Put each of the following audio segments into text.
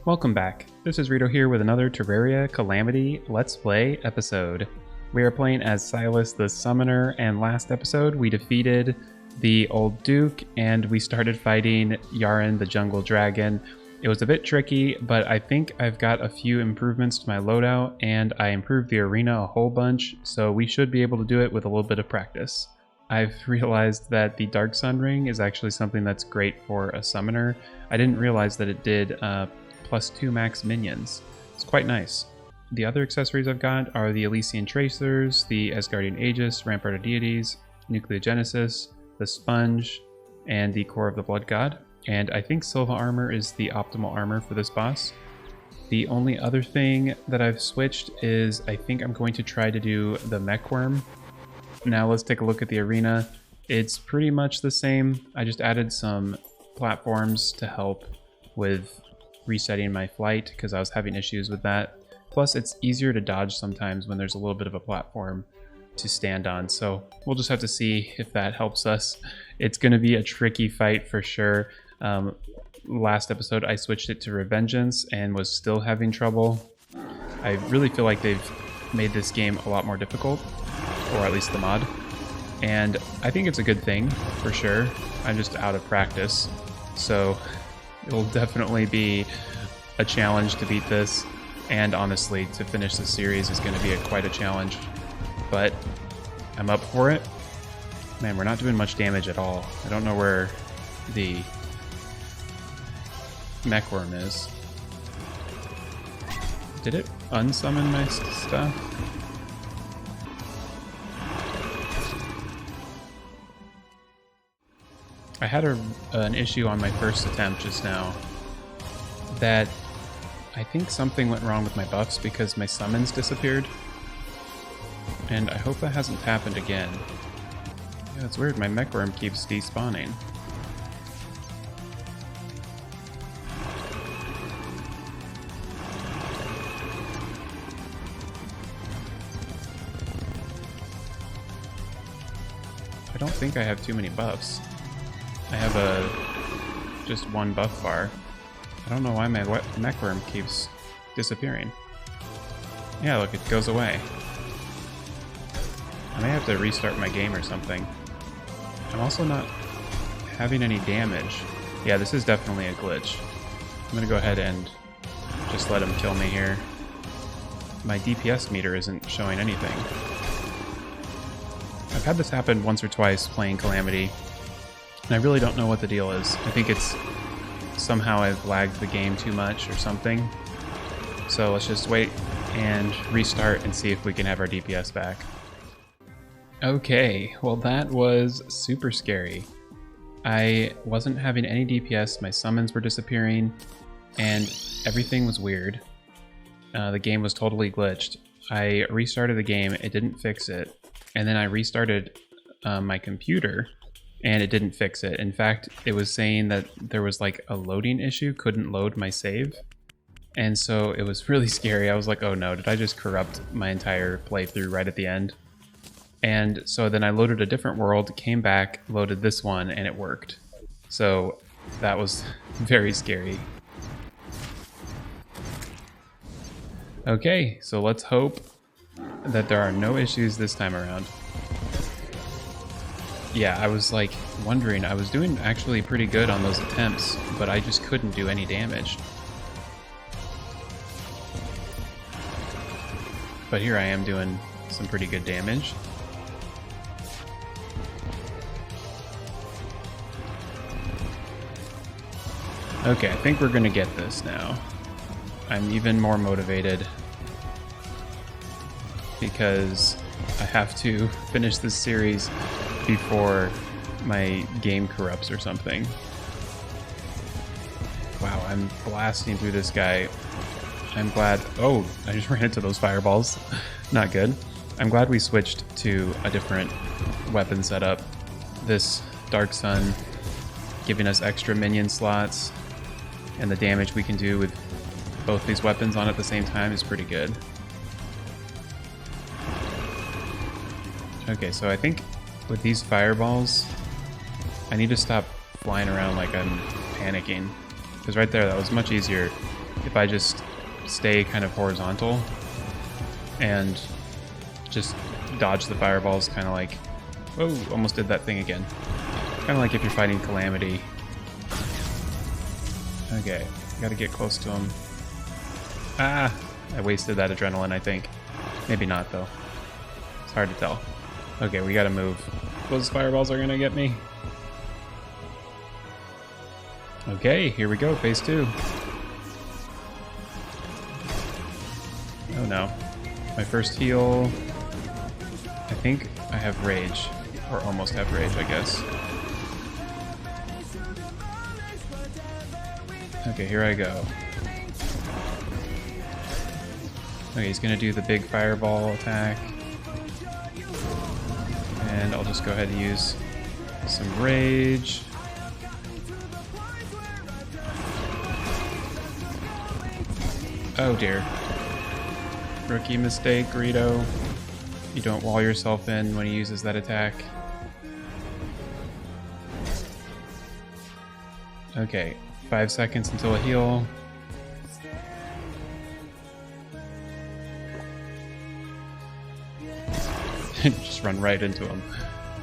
Welcome back. This is Rito here with another Terraria Calamity Let's Play episode. We are playing as Silas the Summoner, and last episode we defeated the old Duke and we started fighting Yharon the Jungle Dragon. It was a bit tricky, but I think I've got a few improvements to my loadout and I improved the arena a whole bunch, so we should be able to do it with a little bit of practice. I've realized that the Dark Sun Ring is actually something that's great for a summoner. I didn't realize that it did +2 max minions. It's quite nice. The other accessories I've got are the Elysian Tracers, the Asgardian Aegis, Rampart of Deities, Nucleogenesis, the Sponge, and the Core of the Blood God. And I think Silva Armor is the optimal armor for this boss. The only other thing that I've switched is I think I'm going to try to do the Mech Worm. Now let's take a look at the arena. It's pretty much the same. I just added some platforms to help with resetting my flight because I was having issues with that. Plus it's easier to dodge sometimes when there's a little bit of a platform to stand on, so we'll just have to see if that helps us. It's going to be a tricky fight for sure. Last episode I switched it to Revengeance and was still having trouble. I really feel like they've made this game a lot more difficult, or at least the mod, and I think it's a good thing for sure. I'm just out of practice, so it'll definitely be a challenge to beat this, and honestly to finish the series is going to be quite a challenge, but I'm up for it. Man, we're not doing much damage at all. I don't know where the Mech Worm is. Did it unsummon my stuff? I had an issue on my first attempt just now that I think something went wrong with my buffs because my summons disappeared, and I hope that hasn't happened again. Yeah, it's weird, my Mech Worm keeps despawning. I don't think I have too many buffs. I have just one buff bar. I don't know why my Mech Worm keeps disappearing. Yeah, look, it goes away. I may have to restart my game or something. I'm also not having any damage. Yeah, this is definitely a glitch. I'm gonna go ahead and just let him kill me here. My DPS meter isn't showing anything. I've had this happen once or twice playing Calamity, and I really don't know what the deal is. I think it's somehow I've lagged the game too much or something. So let's just wait and restart and see if we can have our DPS back. Okay, well that was super scary. I wasn't having any DPS, my summons were disappearing, and everything was weird. The game was totally glitched. I restarted the game, it didn't fix it, and then I restarted my computer, and it didn't fix it. In fact, it was saying that there was like a loading issue, couldn't load my save. And so it was really scary. I was like, oh no, did I just corrupt my entire playthrough right at the end? And so then I loaded a different world, came back, loaded this one, and it worked. So that was very scary. Okay, so let's hope that there are no issues this time around. Yeah, I was like wondering, I was doing actually pretty good on those attempts, but I just couldn't do any damage. But here I am doing some pretty good damage. Okay, I think we're gonna get this now. I'm even more motivated because I have to finish this series before my game corrupts or something. Wow, I'm blasting through this guy. I'm glad... Oh, I just ran into those fireballs. Not good. I'm glad we switched to a different weapon setup. This Dark Sun giving us extra minion slots, and the damage we can do with both these weapons on at the same time is pretty good. Okay, so I think with these fireballs, I need to stop flying around like I'm panicking. Because right there, that was much easier if I just stay kind of horizontal and just dodge the fireballs, kind of like, whoa, almost did that thing again. Kind of like if you're fighting Calamity. Okay, gotta get close to him. Ah, I wasted that adrenaline, I think. Maybe not, though. It's hard to tell. Okay, we gotta move. Those fireballs are gonna get me. Okay, here we go, phase 2. Oh no. My first heal. I think I have rage. Or almost have rage, I guess. Okay, here I go. Okay, he's gonna do the big fireball attack. And I'll just go ahead and use some rage. Oh dear. Rookie mistake, Greedo. You don't wall yourself in when he uses that attack. Okay, 5 seconds until a heal. Just run right into him.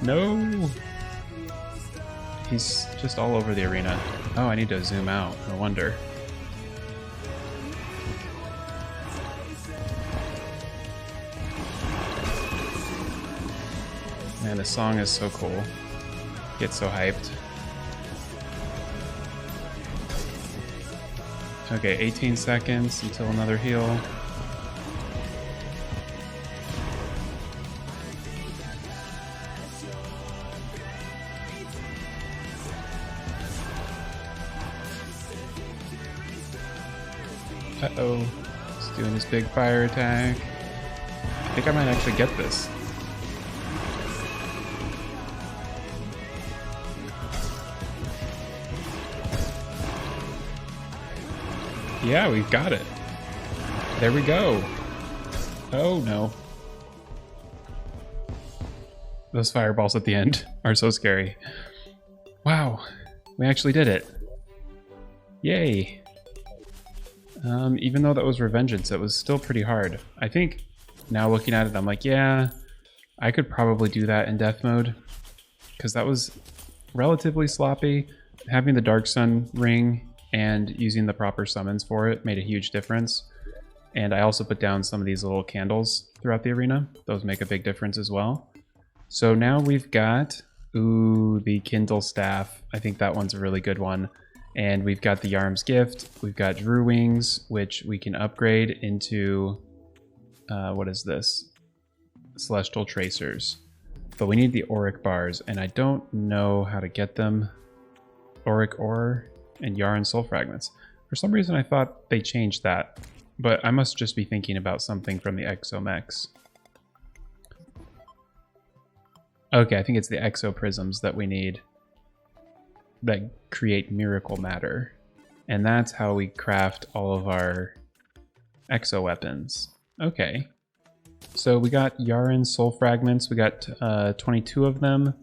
No! He's just all over the arena. Oh, I need to zoom out. No wonder. Man, this song is so cool. Get so hyped. Okay, 18 seconds until another heal. Uh-oh. He's doing his big fire attack. I think I might actually get this. Yeah, we've got it. There we go. Oh no. Those fireballs at the end are so scary. Wow, we actually did it. Yay. Even though that was Revengeance, it was still pretty hard. I think now looking at it, I'm like, yeah, I could probably do that in death mode, because that was relatively sloppy. Having the Dark Sun ring and using the proper summons for it made a huge difference. And I also put down some of these little candles throughout the arena. Those make a big difference as well. So now we've got, ooh, the Kindle Staff. I think that one's a really good one. And we've got the Yarm's Gift. We've got Drew Wings, which we can upgrade into, what is this? Celestial Tracers. But we need the Auric Bars, and I don't know how to get them. Auric Ore and Yharon Soul Fragments. For some reason I thought they changed that, but I must just be thinking about something from the Exomex. Okay, I think it's the Exo Prisms that we need that create miracle matter. And that's how we craft all of our Exo Weapons. Okay. So we got Yharon Soul Fragments, we got 22 of them.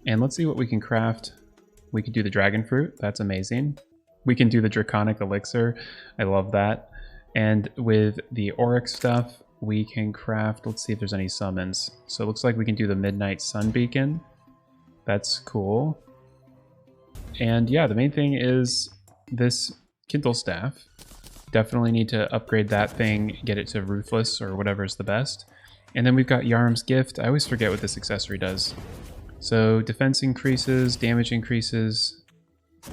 And let's see what we can craft. We could do the Dragon Fruit, that's amazing. We can do the Draconic Elixir, I love that. And with the Auric stuff, we can craft, let's see if there's any summons. So it looks like we can do the Midnight Sun Beacon. That's cool. And yeah, the main thing is this Kindle Staff. Definitely need to upgrade that thing, get it to Ruthless or whatever's the best. And then we've got Yarm's Gift. I always forget what this accessory does. So defense increases, damage increases.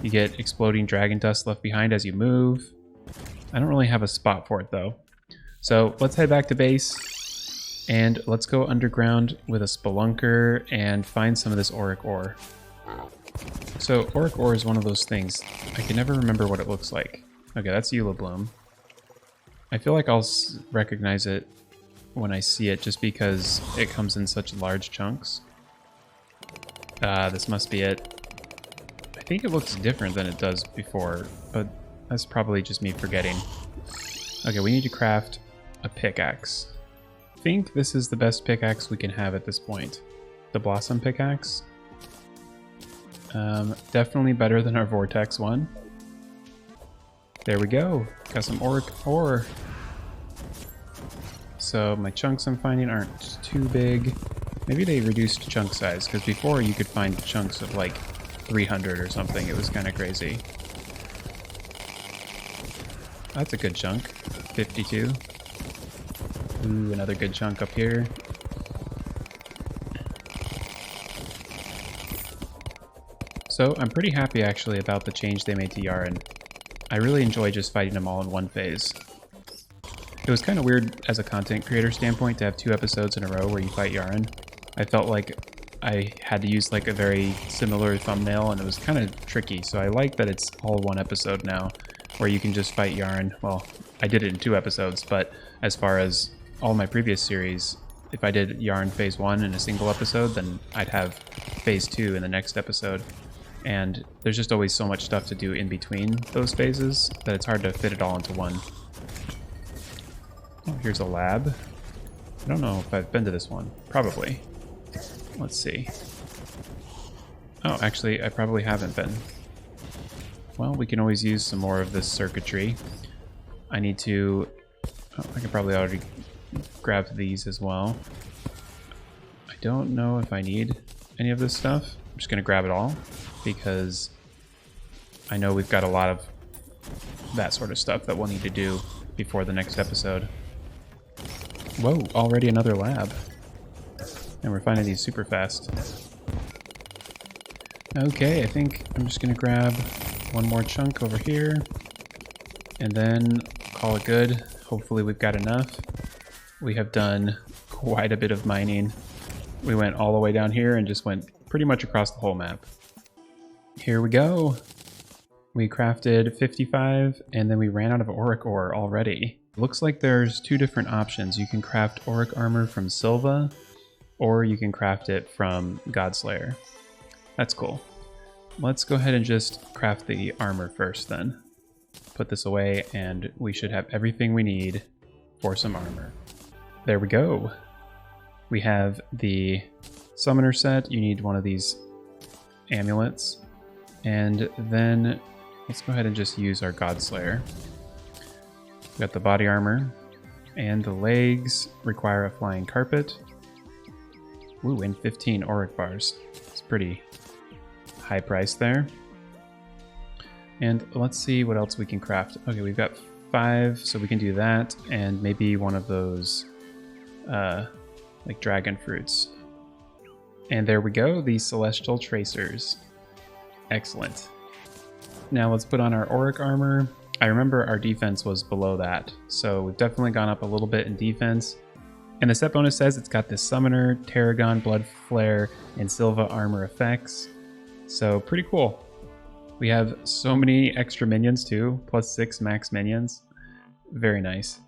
You get exploding dragon dust left behind as you move. I don't really have a spot for it though. So let's head back to base and let's go underground with a spelunker and find some of this Auric Ore. So Auric Ore is one of those things. I can never remember what it looks like. Okay, that's Eula Bloom. I feel like I'll recognize it when I see it just because it comes in such large chunks. This must be it. I think it looks different than it does before, but that's probably just me forgetting. Okay, we need to craft a pickaxe. I think this is the best pickaxe we can have at this point. The Blossom Pickaxe. Definitely better than our Vortex one. There we go. Got some Auric Ore. So my chunks I'm finding aren't too big. Maybe they reduced chunk size, because before you could find chunks of like 300 or something. It was kind of crazy. That's a good chunk. 52. Ooh, another good chunk up here. So I'm pretty happy actually about the change they made to Yharon. I really enjoy just fighting them all in one phase. It was kind of weird as a content creator standpoint to have 2 episodes in a row where you fight Yharon. I felt like I had to use like a very similar thumbnail and it was kind of tricky, so I like that it's all one episode now where you can just fight Yharon. Well, I did it in 2 episodes, but as far as all my previous series, if I did Yharon Phase 1 in a single episode, then I'd have Phase 2 in the next episode. And there's just always so much stuff to do in between those phases that it's hard to fit it all into one. Oh, here's a lab. I don't know if I've been to this one. Probably. Let's see. Oh, actually, I probably haven't been. Well, we can always use some more of this circuitry. I need to... Oh, I can probably already grab these as well. I don't know if I need any of this stuff. I'm just going to grab it all, because I know we've got a lot of that sort of stuff that we'll need to do before the next episode. Whoa, already another lab. And we're finding these super fast. Okay, I think I'm just going to grab one more chunk over here, and then call it good. Hopefully we've got enough. We have done quite a bit of mining. We went all the way down here and just went pretty much across the whole map. Here we go. We crafted 55 and then we ran out of Auric Ore already. Looks like there's 2 different options. You can craft Auric armor from Silva, or you can craft it from Godslayer. That's cool. Let's go ahead and just craft the armor first then. Put this away and we should have everything we need for some armor. There we go. We have the summoner set. You need one of these amulets. And then let's go ahead and just use our Godslayer. We got the body armor, and the legs require a flying carpet. Ooh, and 15 Auric bars. It's pretty high price there. And let's see what else we can craft. Okay, we've got 5, so we can do that, and maybe one of those like dragon fruits. And there we go, the celestial tracers. Excellent. Now let's put on our Auric armor. I remember our defense was below that, so we've definitely gone up a little bit in defense. And the set bonus says it's got this Summoner, Tarragon, Blood Flare, and Silva armor effects. So pretty cool. We have so many extra minions too, plus 6 max minions. Very nice.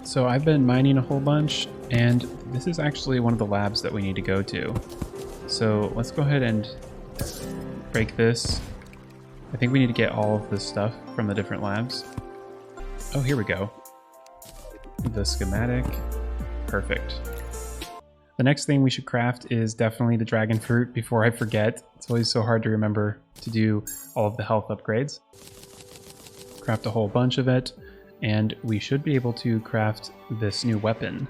So I've been mining a whole bunch, and this is actually one of the labs that we need to go to. So let's go ahead and break this. I think we need to get all of this stuff from the different labs. Oh, here we go. The schematic. Perfect. The next thing we should craft is definitely the dragon fruit before I forget. It's always so hard to remember to do all of the health upgrades. Craft a whole bunch of it, and we should be able to craft this new weapon,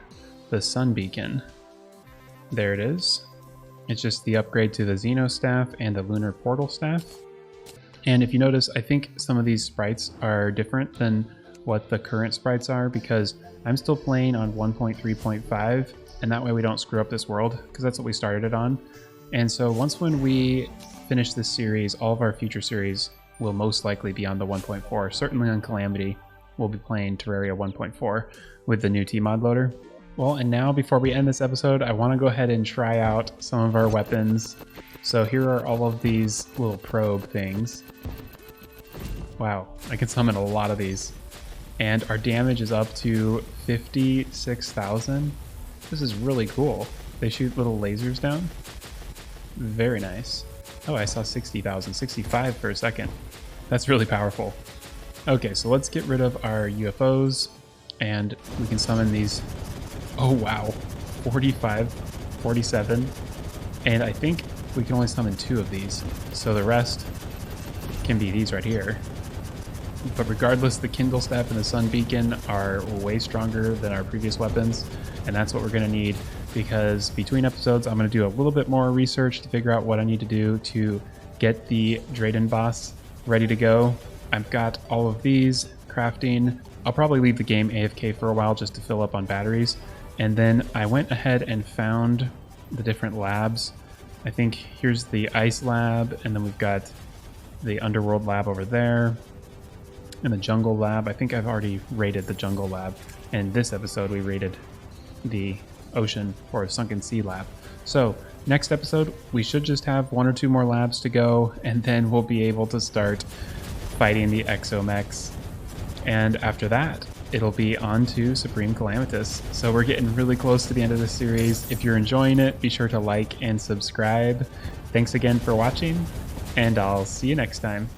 the Sun Beacon. There it is. It's just the upgrade to the Xeno Staff and the Lunar Portal Staff. And if you notice, I think some of these sprites are different than what the current sprites are, because I'm still playing on 1.3.5, and that way we don't screw up this world, because that's what we started it on. And so once when we finish this series, all of our future series will most likely be on the 1.4. Certainly on Calamity, we'll be playing Terraria 1.4 with the new T-Mod loader. Well, and now before we end this episode, I want to go ahead and try out some of our weapons. So here are all of these little probe things. Wow, I can summon a lot of these. And our damage is up to 56,000. This is really cool. They shoot little lasers down. Very nice. Oh, I saw 60,000, 65 for a second. That's really powerful. Okay, so let's get rid of our UFOs, and we can summon these. Oh wow, 45, 47, and I think we can only summon 2 of these, so the rest can be these right here. But regardless, the Kindle Step and the Sun Beacon are way stronger than our previous weapons, and that's what we're going to need, because between episodes I'm going to do a little bit more research to figure out what I need to do to get the Draedon boss ready to go. I've got all of these crafting. I'll probably leave the game AFK for a while just to fill up on batteries, and then I went ahead and found the different labs. I think here's the ice lab, and then we've got the underworld lab over there, and the jungle lab. I think I've already raided the jungle lab, and this episode we raided the ocean or sunken sea lab. So next episode we should just have 1 or 2 more labs to go, and then we'll be able to start fighting the exomechs, and after that it'll be on to Supreme Calamitas. So we're getting really close to the end of the series. If you're enjoying it, be sure to like and subscribe. Thanks again for watching, and I'll see you next time.